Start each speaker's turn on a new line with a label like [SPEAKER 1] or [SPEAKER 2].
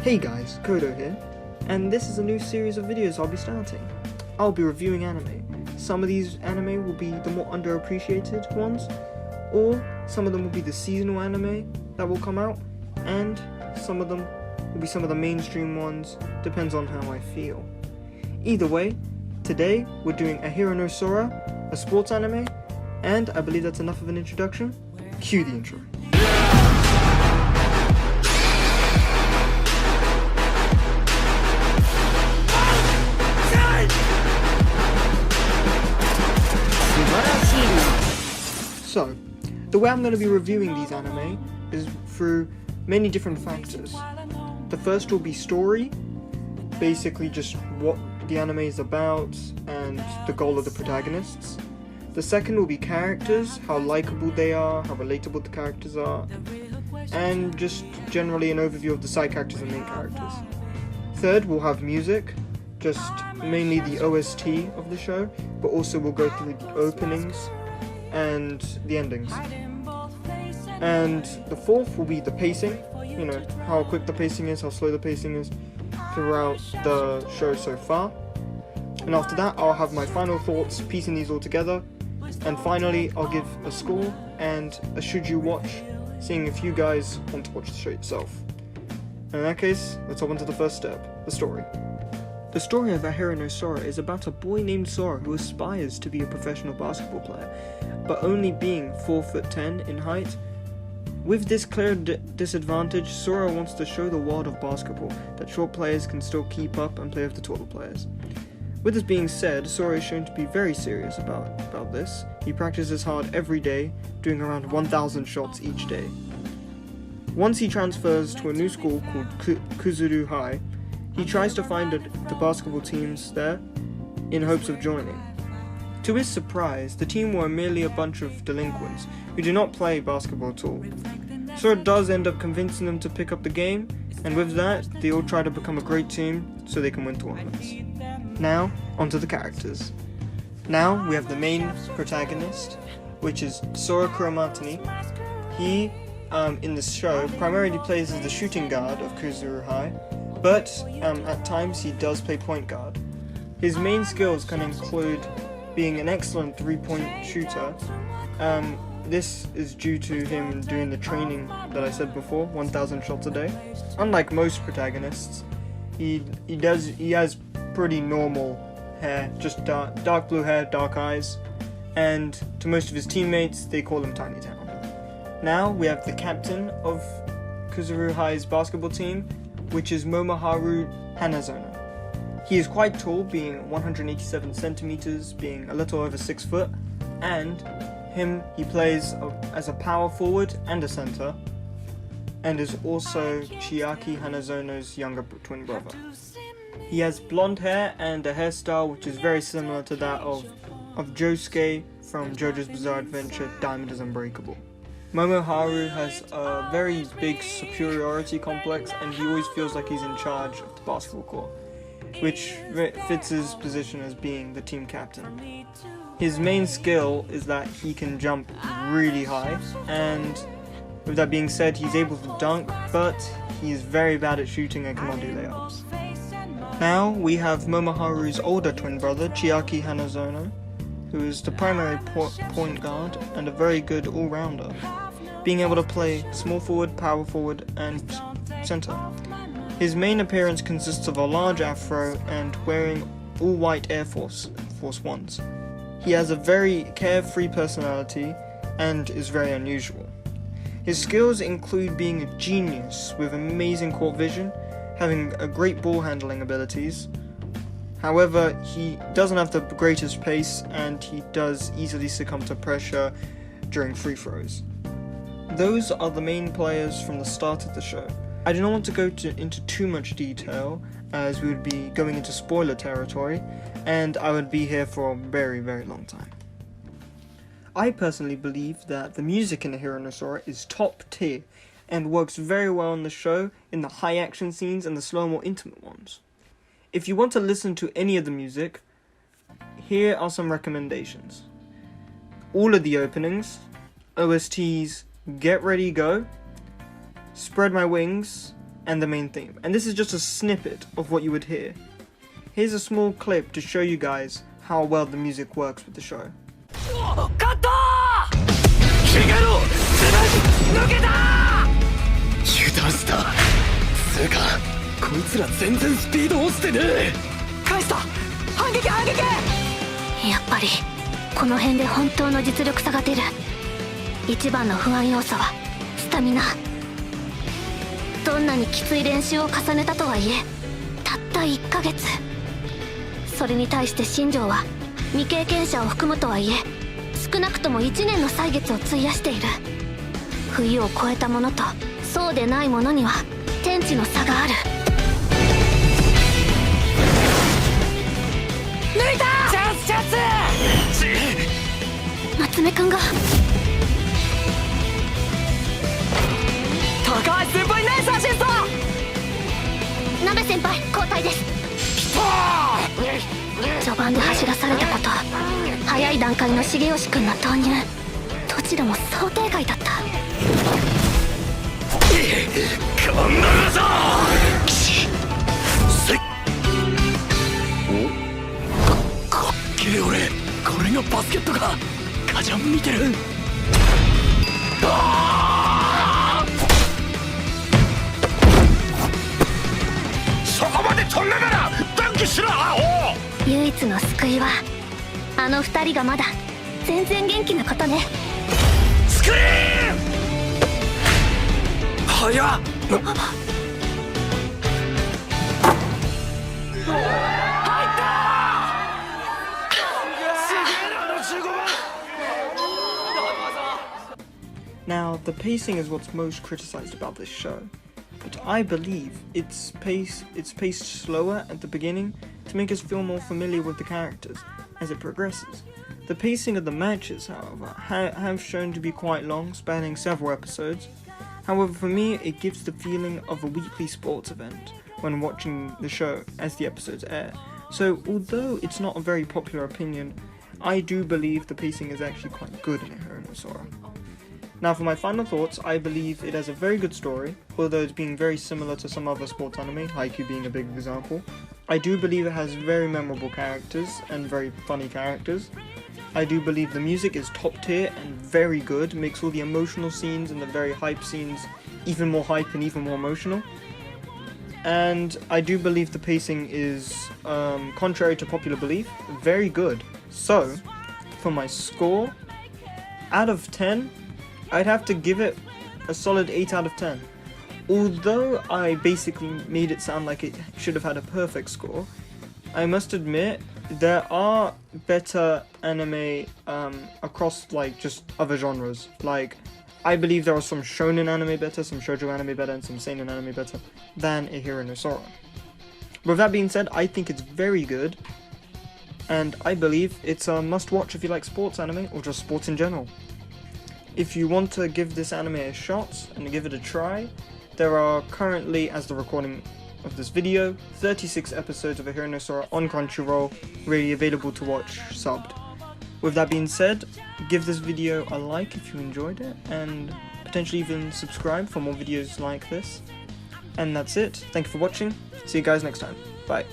[SPEAKER 1] Hey guys, Kodo here, and this is a new series of videos I'll be starting. I'll be reviewing anime. Some of these anime will be the more underappreciated ones, or some of them will be the seasonal anime that will come out, and some of them will be some of the mainstream ones, depends on how I feel. Either way, today we're doing Ahiru no Sora, a sports anime, and I believe that's enough of an introduction. Cue the intro. So, the way I'm going to be reviewing these anime is through many different factors. The first will be story, basically just what the anime is about and the goal of the protagonists. The second will be characters, how likable they are, how relatable the characters are, and just generally an overview of the side characters and main characters. Third, we'll have music, just mainly the OST of the show, but also we'll go through the openings and the endings. And the fourth will be the pacing, how quick the pacing is, how slow the pacing is throughout the show so far. And after that, I'll have my final thoughts, piecing these all together. And finally, I'll give a score and a should you watch, seeing if you guys want to watch the show yourself. And in that case, let's hop on to the first step, the story. The story of Ahiru no Sora is about a boy named Sora who aspires to be a professional basketball player, but only being 4'10" in height. With this clear disadvantage, Sora wants to show the world of basketball that short players can still keep up and play with the taller players. With this being said, Sora is shown to be very serious about this. He practices hard every day, doing around 1,000 shots each day. Once he transfers to a new school called Kuzuru High, he tries to find the basketball teams there in hopes of joining. To his surprise, the team were merely a bunch of delinquents who do not play basketball at all. Sora does end up convincing them to pick up the game, and with that, they all try to become a great team so they can win tournaments. Now, onto the characters. Now, we have the main protagonist, which is Sora Kuromatani. He, in this show, primarily plays as the shooting guard of Kuzuru High, but at times he does play point guard. His main skills can include being an excellent three-point shooter. This is due to him doing the training that I said before, 1,000 shots a day. Unlike most protagonists, he has pretty normal hair, just dark blue hair, dark eyes, and to most of his teammates, they call him Tiny Town. Now we have the captain of Kuzuru High's basketball team, which is Momoharu Hanazono. He is quite tall, being 187 centimeters, being a little over 6 foot, and he plays as a power forward and a center, and is also Chiaki Hanazono's younger twin brother. He has blonde hair and a hairstyle which is very similar to that of Josuke from JoJo's Bizarre Adventure Diamond is Unbreakable. Momoharu has a very big superiority complex, and he always feels like he's in charge of the basketball court, which fits his position as being the team captain. His main skill is that he can jump really high, and with that being said, he's able to dunk, but he's very bad at shooting and cannot do layups. Now we have Momoharu's older twin brother, Chiaki Hanazono, who is the primary point guard and a very good all-rounder, being able to play small forward, power forward, and center. His main appearance consists of a large afro and wearing all-white Air Force Ones. He has a very carefree personality and is very unusual. His skills include being a genius with amazing court vision, having a great ball handling abilities. However, he doesn't have the greatest pace, and he does easily succumb to pressure during free throws. Those are the main players from the start of the show. I do not want to go into too much detail, as we would be going into spoiler territory, and I would be here for a very, very long time. I personally believe that the music in Ahiru no Sora is top tier, and works very well in the show in the high action scenes and the slow, more intimate ones. If you want to listen to any of the music, here are some recommendations. All of the openings, OSTs, Get Ready Go, Spread My Wings, and the main theme. And this is just a snippet of what you would hear. Here's a small clip to show you guys how well the music works with the show. Now, the pacing is what's most criticized about this show, but I believe it's paced slower at the beginning to make us feel more familiar with the characters as it progresses. The pacing of the matches, however, have shown to be quite long, spanning several episodes. However, for me, it gives the feeling of a weekly sports event when watching the show as the episodes air. So, although it's not a very popular opinion, I do believe the pacing is actually quite good in Ahiru no Sora. Now, for my final thoughts, I believe it has a very good story, although it's being very similar to some other sports anime, Haikyuu being a big example. I do believe it has very memorable characters and very funny characters. I do believe the music is top tier and very good, makes all the emotional scenes and the very hype scenes even more hype and even more emotional. And I do believe the pacing is, contrary to popular belief, very good. So, for my score, out of 10, I'd have to give it a solid 8 out of 10. Although I basically made it sound like it should have had a perfect score, I must admit there are better anime across like just other genres. Like, I believe there are some shonen anime better, some shoujo anime better, and some seinen anime better than Ahiru no Sora. With that being said, I think it's very good, and I believe it's a must-watch if you like sports anime or just sports in general. If you want to give this anime a shot and give it a try, there are currently, as the recording of this video, 36 episodes of Ahiru no Sora on Crunchyroll, really available to watch subbed. With that being said, give this video a like if you enjoyed it, and potentially even subscribe for more videos like this. And that's it. Thank you for watching. See you guys next time. Bye.